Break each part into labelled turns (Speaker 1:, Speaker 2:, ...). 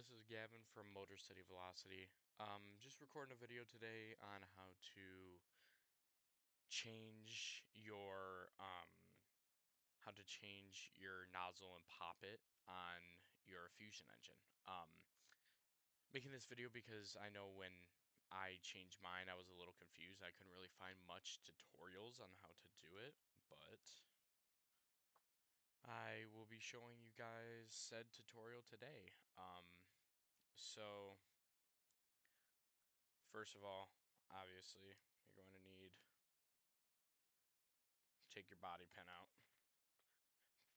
Speaker 1: this is Gavin from Motor City Velocity. Just recording a video today on how to change your nozzle and poppet on your Fusion engine. Making this video because I know when I changed mine, I was a little confused. I couldn't really find much tutorials on how to do it, but I will be showing you guys said tutorial today. So first of all, obviously, you're going to need to take your body pin out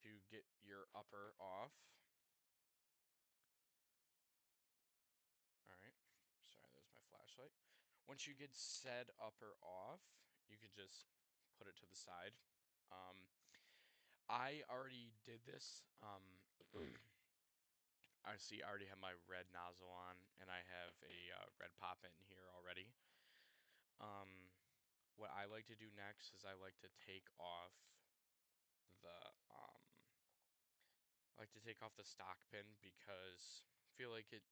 Speaker 1: to get your upper off. All right. Sorry, there's my flashlight. Once you get said upper off, you could just put it to the side. Um, I already did this. I see I already have my red nozzle on, and I have a red poppet in here already. Um, what I like to do next is I like to take off the stock pin because I feel like it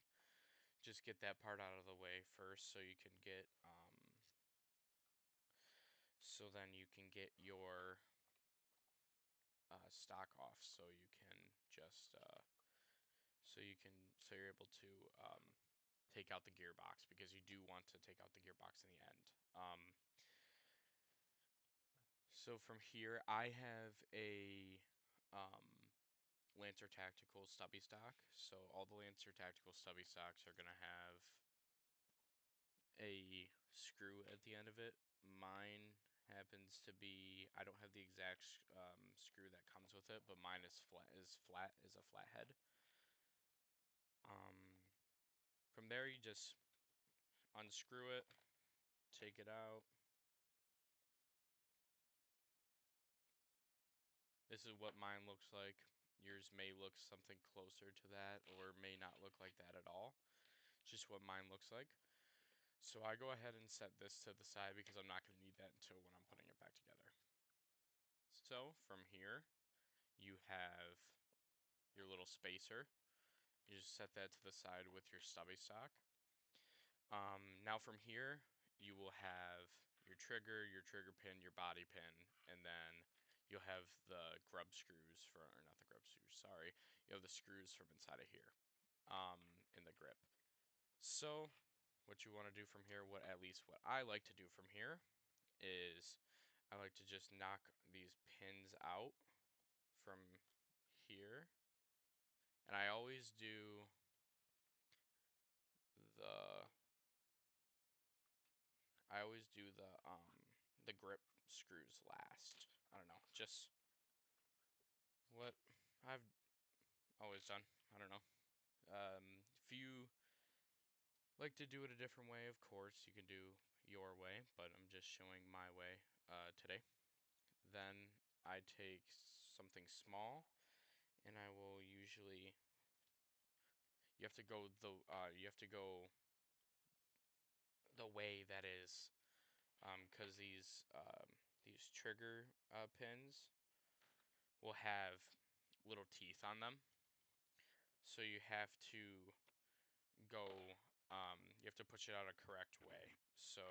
Speaker 1: just get that part out of the way first so you can get so then you can get your stock off so you can just so you're able to take out the gearbox because you do want to take out the gearbox in the end. So from here I have a Lancer Tactical stubby stock. So all the Lancer Tactical stubby stocks are gonna have a screw at the end of it. Mine happens to be, I don't have the exact screw that comes with it, but mine is is a flathead. Um, from there you just unscrew it, take it out. This is what mine looks like. Yours may look something closer to that or may not look like that at all. It's just what mine looks like. So I go ahead and set this to the side because I'm not going to need that until when I'm putting it back together. So from here, you have your little spacer. You just set that to the side with your stubby stock. Now from here, you will have your trigger pin, your body pin, and then you'll have the grub screws for, or not the grub screws, sorry. You have the screws from inside of here, in the grip. So what you want to do from here, at least what I like to do from here, is I like to just knock these pins out from here. And I always do the the grip screws last. I don't know, just what I've always done. I don't know. If you like to do it a different way, of course, you can do your way, but I'm just showing my way today. Then I take something small and I will usually you have to go the way that is because these trigger pins will have little teeth on them. So you have to go, you have to push it out a correct way. So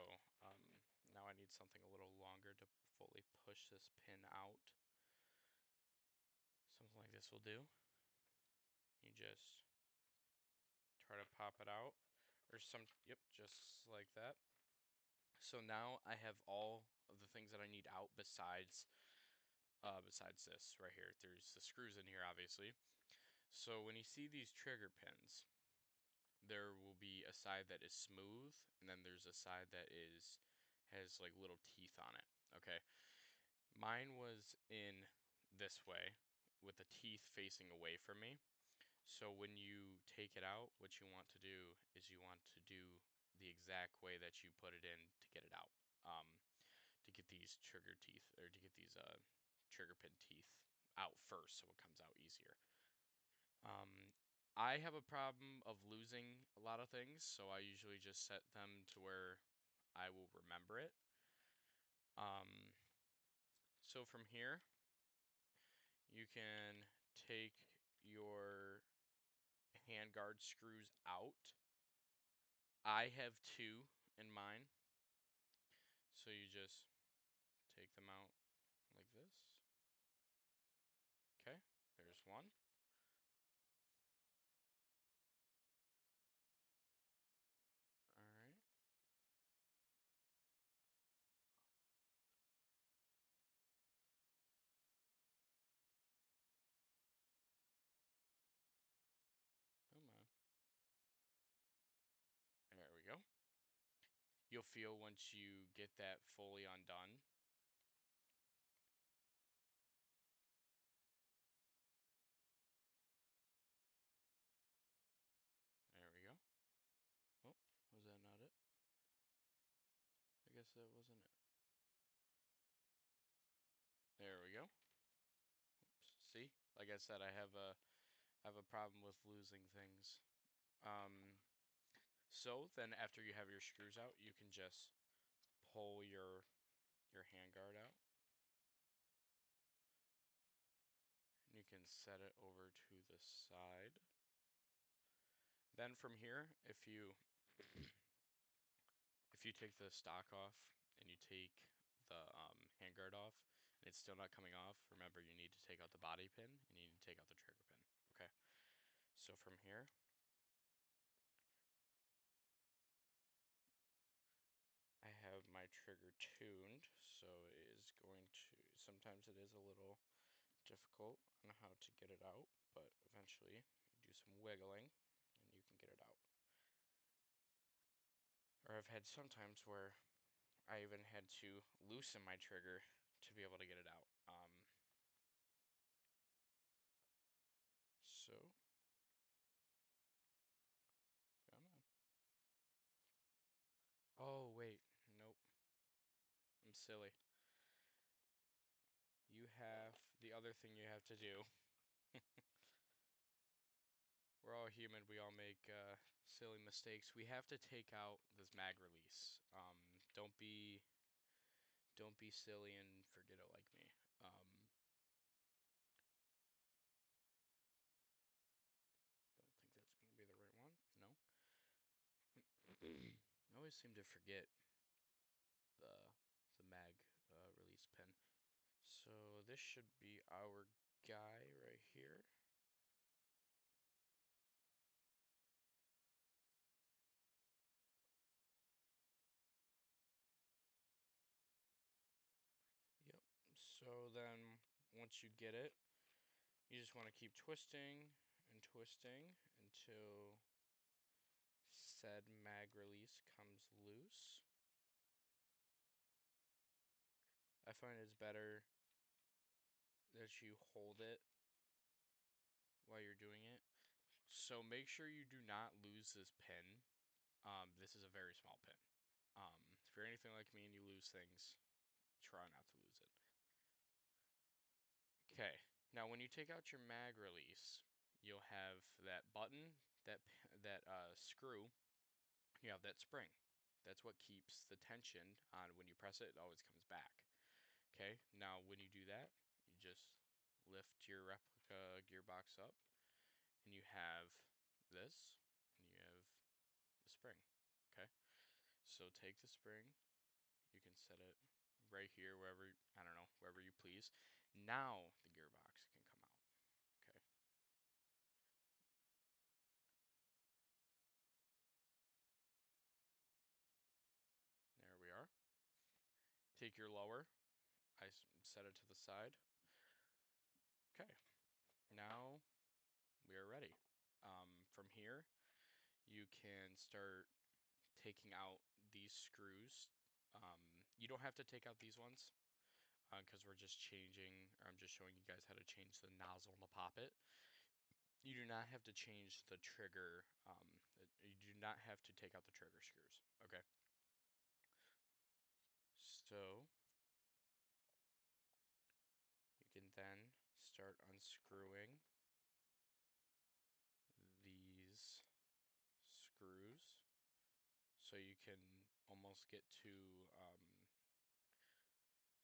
Speaker 1: now I need something a little longer to fully push this pin out. Something like this will do. You just try to pop it out, or yep, just like that. So now I have all of the things that I need out besides this right here. There's the screws in here, obviously. So when you see these trigger pins, there will be a side that is smooth, and then there's a side that has like little teeth on it. Okay, mine was in this way with the teeth facing away from me. So when you take it out, what you want to do is you want to do the exact way that you put it in to get it out. To get these trigger teeth, or to get these trigger pin teeth out first so it comes out easier. Um, I have a problem of losing a lot of things, so I usually just set them to where I will remember it. Um, so from here, you can take your handguard screws out. I have two in mine. So you just take them out like this. Okay, there's one. All right. Come on. There we go. You'll feel once you get that fully undone. There we go. Oh, was that not it? I guess that wasn't it. There we go. Oops. See, like I said, I have a problem with losing things. Um, so then after you have your screws out, you can just pull your handguard out. You can set it over to the side. Then from here, if you take the stock off and you take the handguard off and it's still not coming off, remember you need to take out the body pin and you need to take out the trigger pin. Okay. So from here, I have my trigger tuned, so it is going to, sometimes it is a little difficult on how to get it out, but eventually you do some wiggling and you can get it out. Or I've had sometimes where I even had to loosen my trigger to be able to get it out. So, come on. Oh, wait. Nope. I'm silly. You have the other thing you have to do. We're all human. We all make silly mistakes. We have to take out this mag release. Don't be silly and forget it like me. Don't think that's going to be the right one. No. I always seem to forget the the mag release pin. So this should be our guy right here. Yep. So then once you get it, you just want to keep twisting and twisting until said mag release comes loose. I find it's better that you hold it while you're doing it. So make sure you do not lose this pin. This is a very small pin. If you're anything like me and you lose things, try not to lose it. Okay, now when you take out your mag release, you'll have that button, that screw, you have that spring. That's what keeps the tension on. When you press it, it always comes back. Okay, now when you do that, you just lift your replica gearbox up, and you have this, and you have the spring. Okay, so take the spring, you can set it right here, wherever, I don't know, wherever you please. Now the gearbox can come out. Okay. There we are. Take your lower. I set it to the side. Okay. Now we are ready. From here, you can start taking out these screws. You don't have to take out these ones because we're just changing, or I'm just showing you guys how to change the nozzle and the poppet. You do not have to change the trigger. You do not have to take out the trigger screws. Okay. So you can then start unscrewing these screws so you can almost get to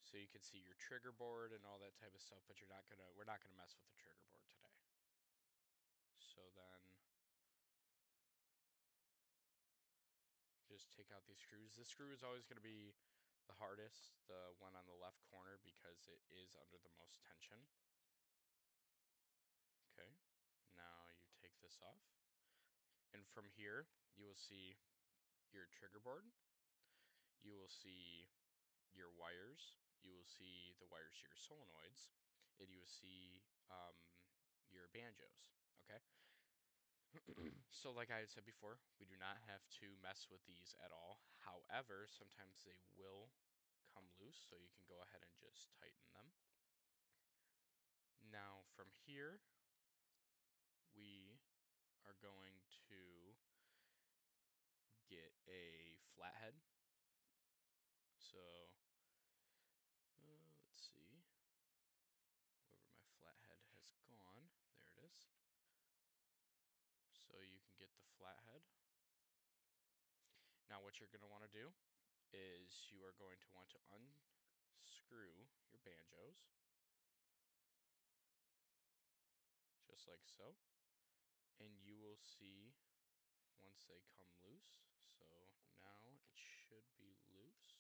Speaker 1: so you can see your trigger board and all that type of stuff, but we're not gonna mess with the trigger board today. So then just take out these screws. This screw is always going to be the hardest, the one on the left corner, because it is under the most tension. Okay, now you take this off. And from here, you will see your trigger board. You will see your wires. You will see the wires to your solenoids. And you will see your banjos. Okay? So like I had said before, we do not have to mess with these at all. However, sometimes they will come loose, so you can go ahead and just tighten them. Now from here, we are going to get a flathead. So let's see, wherever my flathead has gone, there it is. So you can get the flathead. Now what you're going to want to do is you are going to want to unscrew your banjos, just like so. And you will see once they come loose. So now it should be loose.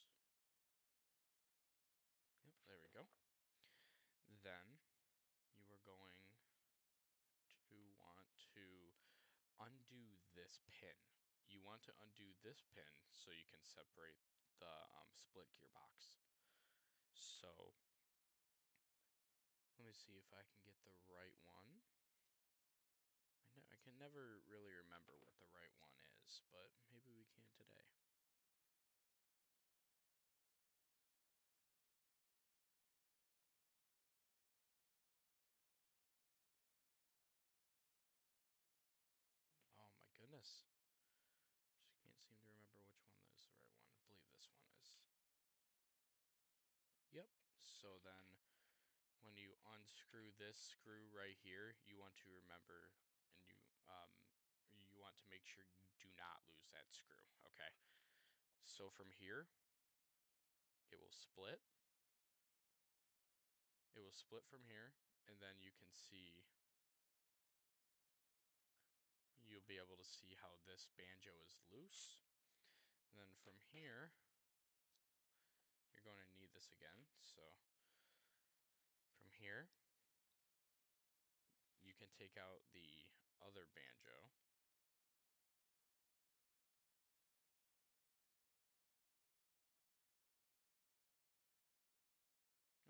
Speaker 1: Yep, there we go. Then you are going to want to undo this pin. You want to undo this pin so you can separate the split gearbox. So let me see if I can get the right one. I can never really remember what the right one is, but maybe we can today. Oh my goodness. Just can't seem to remember which one is the right one. I believe this one is. Yep. So then when you unscrew this screw right here, you want to remember and you want to make sure you do not lose that screw, okay? So from here, it will split. It will split from here, and then you can see, you'll be able to see how this banjo is loose. And then from here, you're going to need this again. So from here, you can take out the other banjo.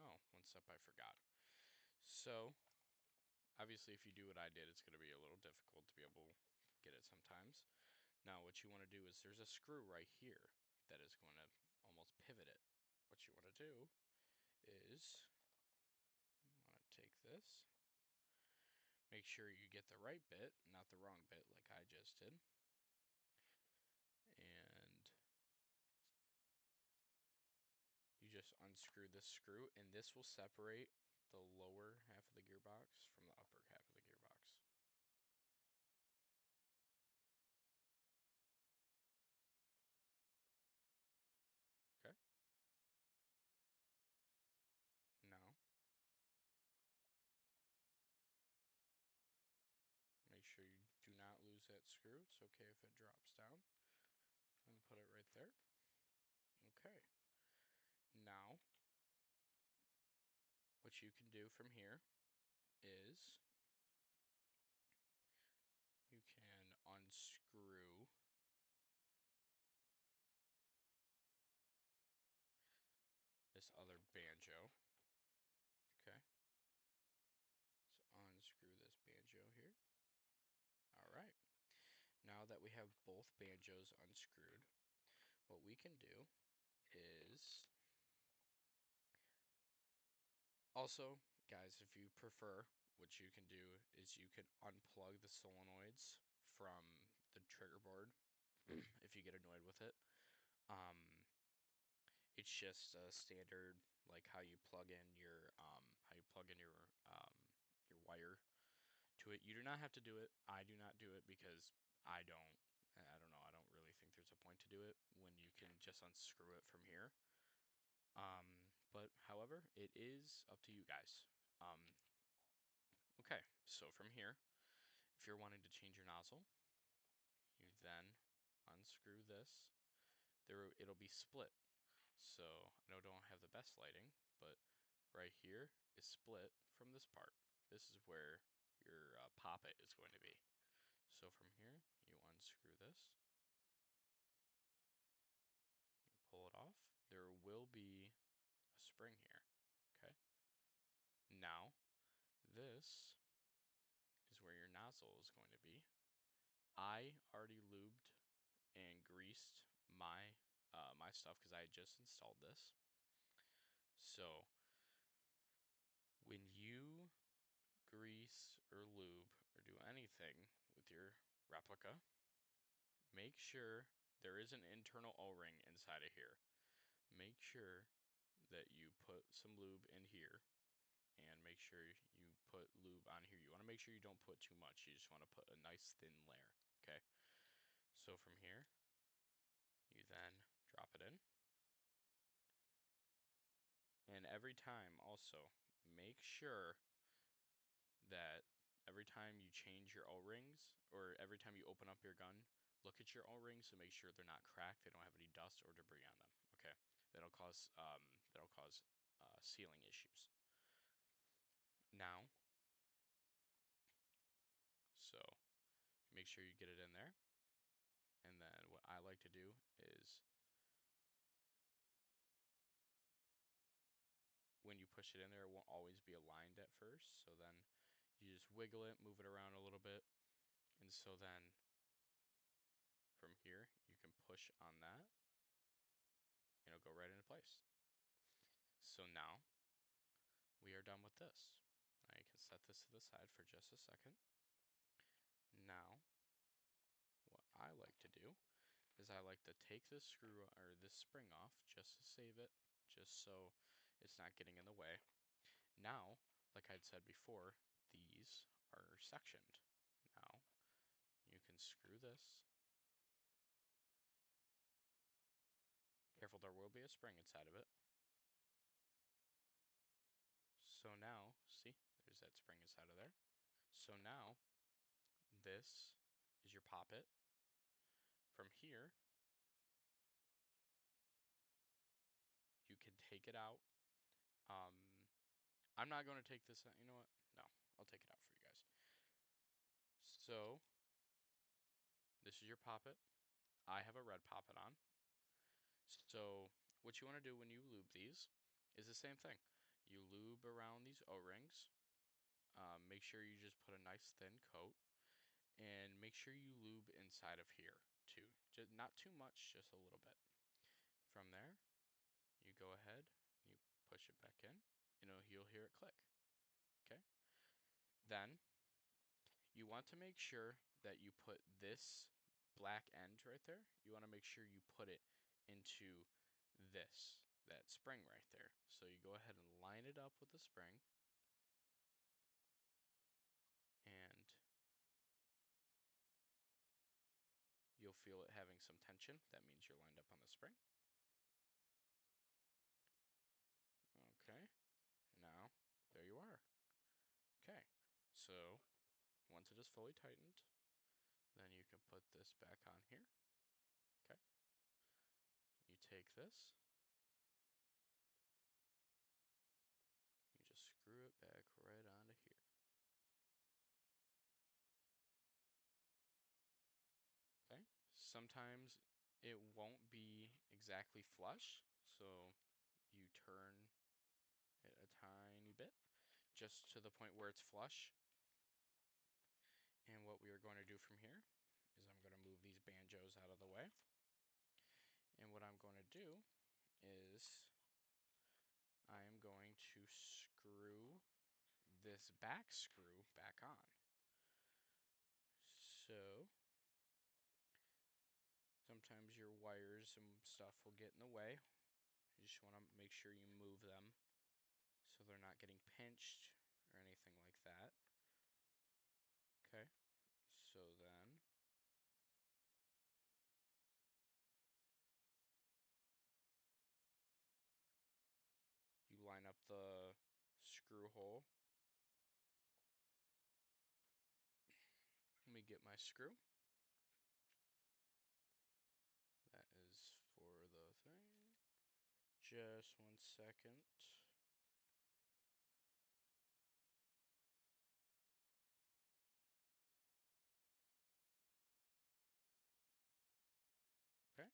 Speaker 1: Oh, one step I forgot. So, obviously, if you do what I did, it's going to be a little difficult to be able to get it sometimes. Now, what you want to do is there's a screw right here that is going to almost pivot it. What you want to do is you want to take this, make sure you get the right bit, not the wrong bit like I just did. And you just unscrew this screw, and this will separate the lower half of the gearbox from the upper half of the gearbox. Okay? Now, make sure you do not lose that screw. It's okay if it drops down. And put it right there. Okay. Now, what you can do from here is you can unscrew this other banjo. Okay. So unscrew this banjo here. All right. Now that we have both banjos unscrewed, what we can do is also, guys, if you prefer, what you can do is you can unplug the solenoids from the trigger board if you get annoyed with it. Um, it's just a standard, like how you plug in your wire to it. You do not have to do it. I do not do it because I don't. I don't know. I don't really think there's a point to do it when you can just unscrew it from here. But however, it is up to you guys. Um, okay, so from here, if you're wanting to change your nozzle, you then unscrew this. it'll be split. So I know I don't have the best lighting, but right here is split from this part. This is where your poppet is going to be. So from here, you unscrew this, you pull it off. There will be a spring here. Okay. Now, this is where your nozzle is going to be. I already lubed and greased my stuff because I had just installed this. So when you grease or lube or do anything with your replica, make sure there is an internal O-ring inside of here. Make sure that you put some lube in here and make sure you put lube on here. You want to make sure you don't put too much. You just want to put a nice thin layer. Okay. So from here, you then drop it in. And every time also, make sure that every time you change your O-rings or every time you open up your gun, look at your O-rings to make sure they're not cracked, they don't have any dust or debris on them. Okay, that'll cause sealing issues. Now, so make sure you get it in there, and then what I like to do is when you push it in there, it won't always be aligned at first. So then you just wiggle it, move it around a little bit, and so then from here you can push on that, and it'll go right into place. So now we are done with this. Now you can set this to the side for just a second. Now, what I like to do is I like to take this screw or this spring off just to save it, just so it's not getting in the way. Now, like I'd said before, these are sectioned. Now, you can screw this. Careful, there will be a spring inside of it. So now, see, there's that spring inside of there. So now, this is your poppet. From here, you can take it out. I'm not going to take this out. You know what? No, I'll take it out for you guys. So, this is your poppet. I have a red poppet on. So, what you want to do when you lube these is the same thing. You lube around these O-rings. Make sure you just put a nice thin coat. And make sure you lube inside of here, too. Just not too much, just a little bit. From there, you go ahead, you push it back in. You'll hear it click. Okay? Then, you want to make sure that you put this black end right there, you want to make sure you put it into that spring right there. So you go ahead and line it up with the spring, and you'll feel it having some tension. That means you're lined up on the spring. Okay, now there you are. Okay, so once it is fully tightened, then you can put this back on here. Okay, you take this, you just screw it back right onto here. Okay, sometimes it won't be exactly flush, so you turn it a tiny bit just to the point where it's flush. And what we are going to do from here is I'm going to move these banjos out of the way. And what I'm going to do is I am going to screw this back screw back on. So sometimes your wires and stuff will get in the way. You just want to make sure you move them so they're not getting pinched or anything like that. Okay, so then you line up the screw hole. Let me get my screw. That is for Just 1 second. Okay.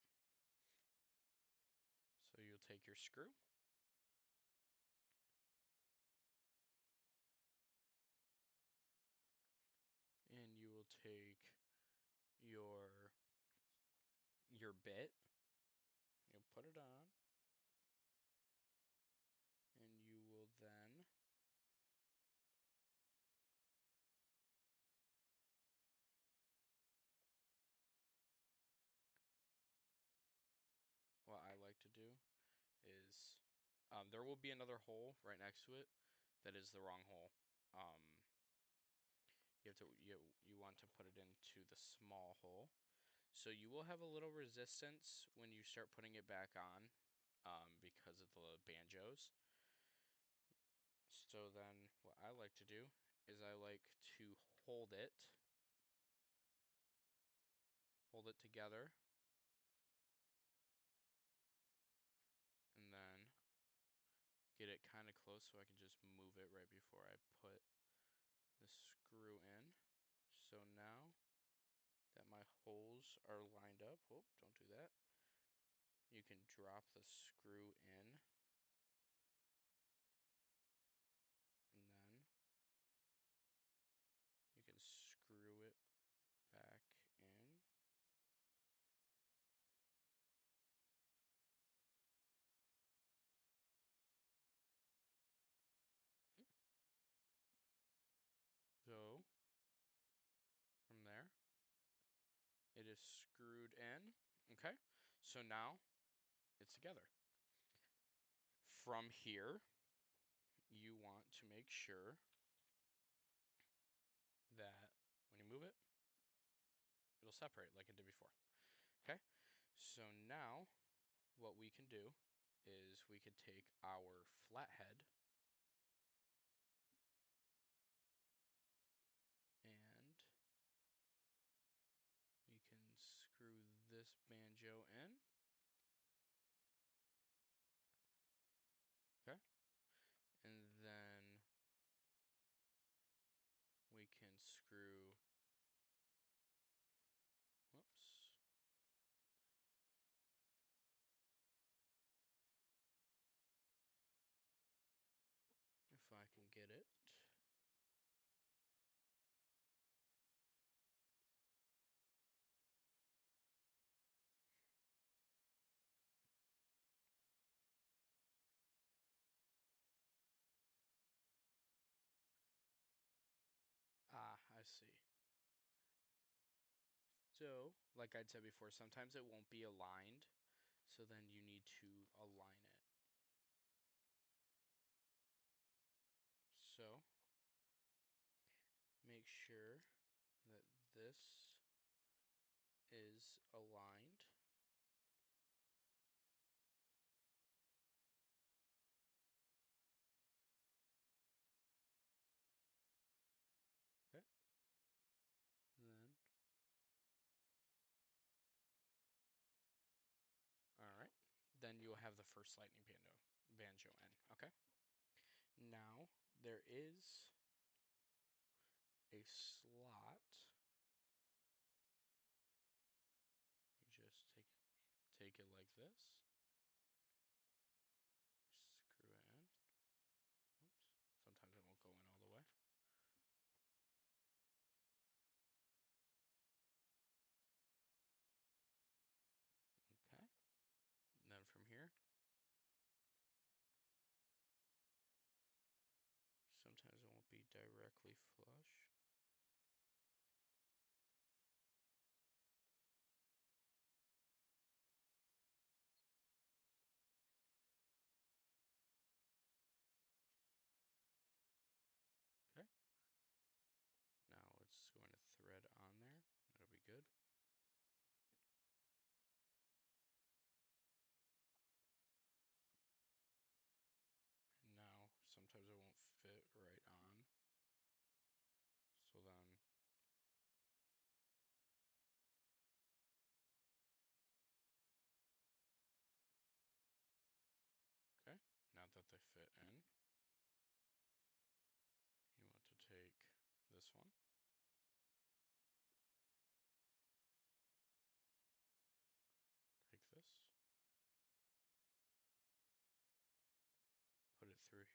Speaker 1: So you'll take your screw. And you will take your bit. You'll put it on. And you will then what I like to do is there will be another hole right next to it that is the wrong hole. Um, you want to put it into the small hole. So you will have a little resistance when you start putting it back on because of the banjos. So then what I like to do is I like to hold it together, and then get it kind of close so I can just move it right before I put the screw in. So now that my holes are lined up, oh, don't do that. You can drop the screw in, and then you can screw it back in. So from there, it is screwed in. Okay, so now it's together. From here, you want to make sure that when you move it, it'll separate like it did before. Okay, so now what we can do is we could take our flathead and we can screw this banjo in. Okay, and then we can screw, whoops, if I can get it. Ah, I see. So, like I'd said before, sometimes it won't be aligned, so then you need to align it. So, make sure that this is aligned. Okay. And then, all right. Then you'll have the first lightning banjo in. Okay. Now there is a slot. You just take it like this. Screw it in. Oops. Sometimes it won't go in all the way. Okay. And then from here, sometimes it won't be directly flush.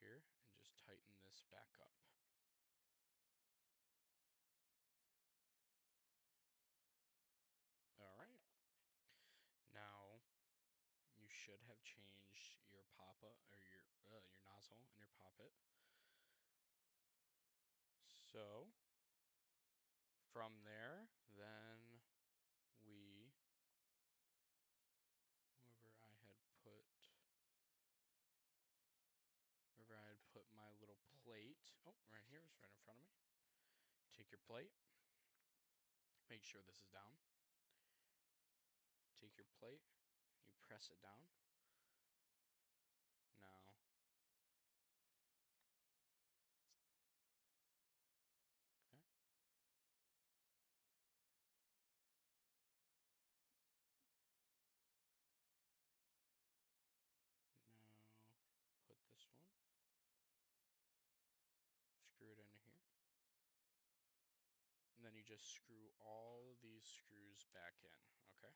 Speaker 1: here and just tighten this back up. All right. Now you should have changed your poppet or your nozzle and your poppet. So from there, then we wherever I had put my little plate. Oh, right here, it's right in front of me. Take your plate. Make sure this is down. Take your plate. You press it down. Now, okay. Now, put this one. Screw it into here. And then you just screw all of these screws back in, okay? Okay.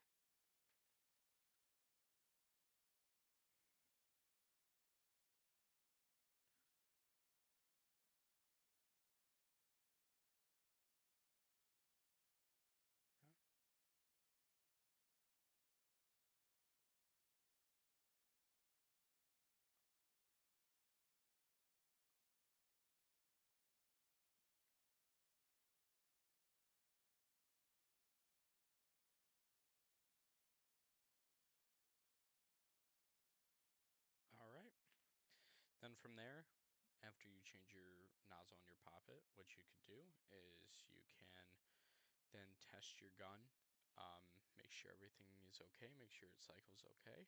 Speaker 1: All right. Then from there, after you change your nozzle and your poppet, what you could do is you can then test your gun. Make sure everything is okay. Make sure it cycles okay.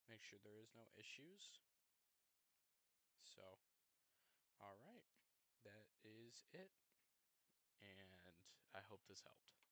Speaker 1: Make sure there is no issues. So, all right, that is it. And I hope this helped.